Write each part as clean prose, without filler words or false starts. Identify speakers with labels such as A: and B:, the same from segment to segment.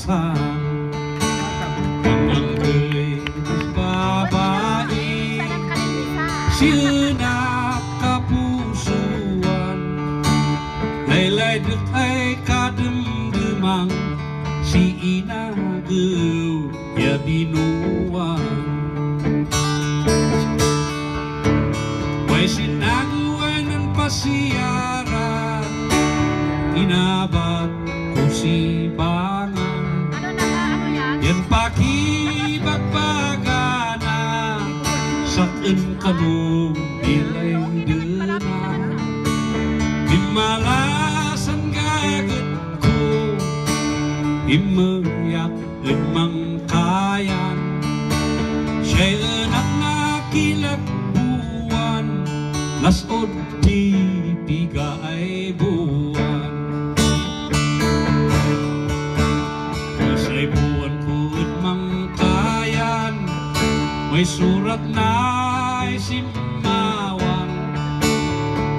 A: kapusan. Panganggoy babae, siya kapusuan, laylay ay kademdemang si inagaw ya binuan. Way sinaguan ng pasiyaran, inabat ko si bangan. Yan pakibagbagana sa kanong bilay dena. Himalasan gagat ko, himayak lemang kayan. Siya'y anak na kilagbuan, lasod di piga ay buwan. Kasay buwan ko lemang kayan, may surat na ay simawan.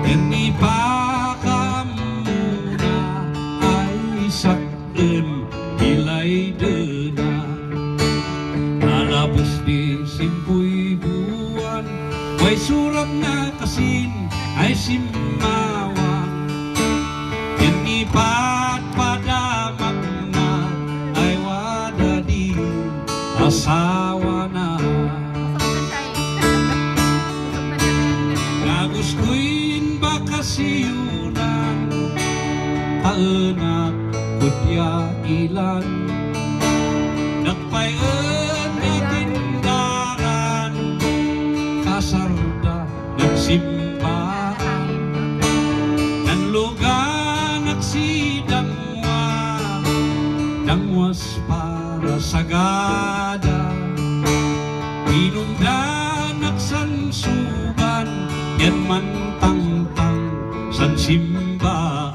A: Yan ipakamuna ay sakın bilay dena. Nalabas di simpuy buwan, may surat na kasin ay simawan. Yan ipatpadamak na ay wada di asawa na. Nagustuin bakasiyunan, taanak kutya ilan. Nagpayan na tindaran, kasarda nagsimpaan. Nanlugan at si dangwas para sagada. Inungdan at sansuban, yan man tangtang san simbaan.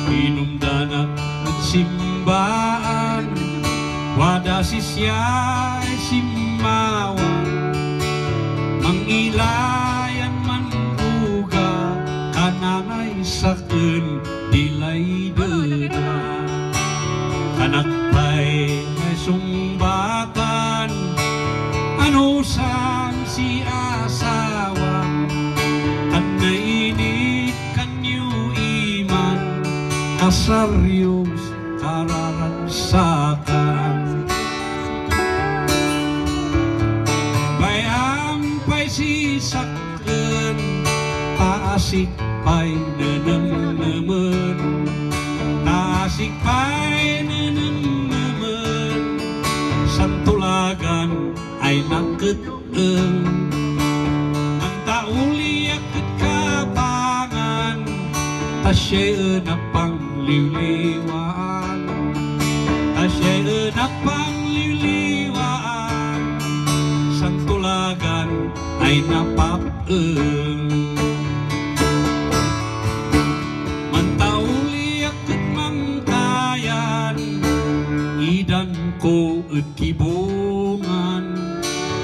A: Inungdan at simbaan, wada sisya'y simawan. Mangilayan man buga, kanangay sakın dilay dena. Kanakpay may sumbatan, ano sang si asawa. At nainit kanyo iman, kasaryos kararansakan. Bayang pa'y sisakyan, paasik pa'y nananaman. Taasik pa'y nananaman, santulagan ay naketeng. Ang tauli akit kabangan, tasya'y anak pangliliwaan. Tasya'y anak pangliliwaan, santulagan ay napapeng. Mantauli akit mangkayan, idan ko at kibungan.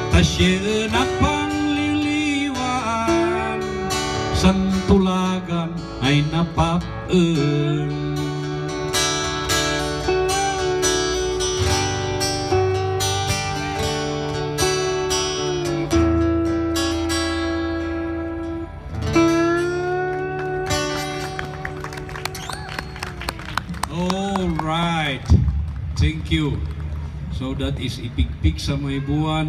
A: Tasya'y anak pangliliwaan, santulagan ay napapeng. All right, thank you. So that is ipigpig sa may buwan.